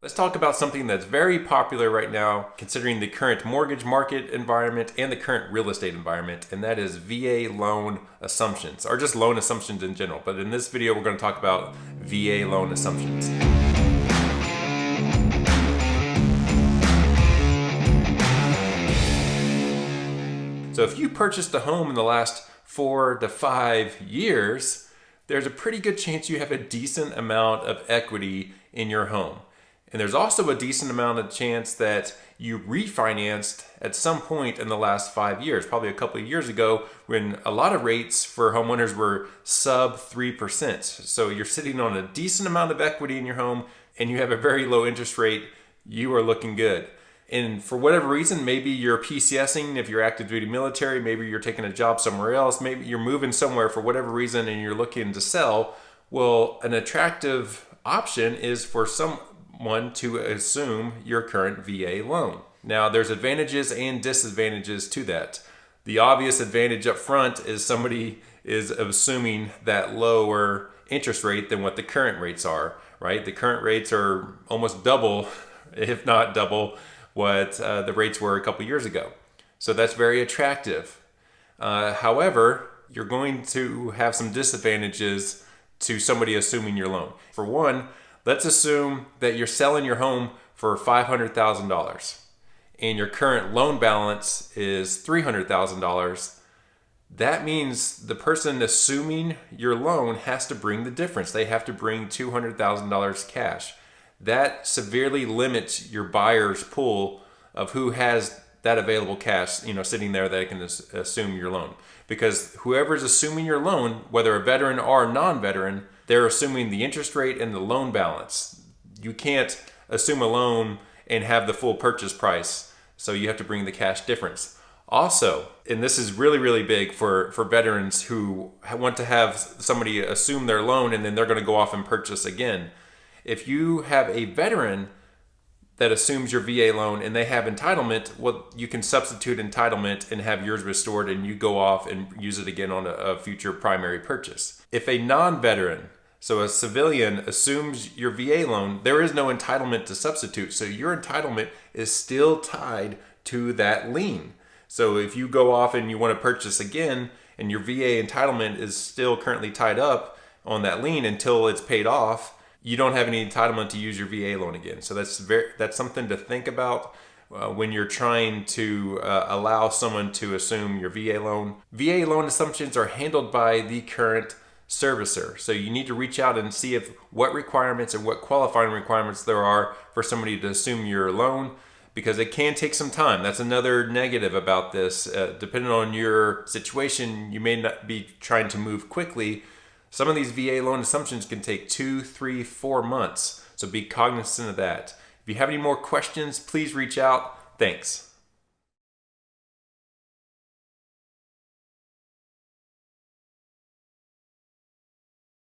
Let's talk about something that's very popular right now, considering the current mortgage market environment and the current real estate environment, and that is VA loan assumptions, or just loan assumptions in general. But in this video, we're going to talk about VA loan assumptions. So if you purchased a home in the last 4 to 5 years, there's a pretty good chance you have a decent amount of equity in your home. And there's also a decent amount of chance that you refinanced at some point in the last 5 years, probably a couple of years ago when a lot of rates for homeowners were sub 3%. So you're sitting on a decent amount of equity in your home and you have a very low interest rate, you are looking good. And for whatever reason, maybe you're PCSing if you're active duty military, maybe you're taking a job somewhere else, maybe you're moving somewhere for whatever reason and you're looking to sell. Well, an attractive option is for someone to assume your current VA loan. Now, there's advantages and disadvantages to that. The obvious advantage up front is somebody is assuming that lower interest rate than what the current rates are, right? The current rates are almost double, if not double, what the rates were a couple years ago. So that's very attractive. However, you're going to have some disadvantages to somebody assuming your loan. For one, let's assume that you're selling your home for $500,000 and your current loan balance is $300,000. That means the person assuming your loan has to bring the difference. They have to bring $200,000 cash. That severely limits your buyer's pool of who has that available cash, sitting there that can assume your loan. Because whoever's assuming your loan, whether a veteran or non-veteran, they're assuming the interest rate and the loan balance. You can't assume a loan and have the full purchase price, so you have to bring the cash difference. Also, and this is really, really big for veterans who want to have somebody assume their loan and then they're going to go off and purchase again. If you have a veteran that assumes your VA loan and they have entitlement, well, you can substitute entitlement and have yours restored and you go off and use it again on a future primary purchase. If a non-veteran, so a civilian, assumes your VA loan, there is no entitlement to substitute. So your entitlement is still tied to that lien. So if you go off and you want to purchase again and your VA entitlement is still currently tied up on that lien until it's paid off, you don't have any entitlement to use your VA loan again. So that's something to think about when you're trying to allow someone to assume your VA loan. VA loan assumptions are handled by the current servicer. So you need to reach out and see what requirements and what qualifying requirements there are for somebody to assume your loan, because it can take some time. That's another negative about this. Depending on your situation, you may not be trying to move quickly. Some of these VA loan assumptions can take 2, 3, 4 months, so be cognizant of that. If you have any more questions, please reach out. Thanks.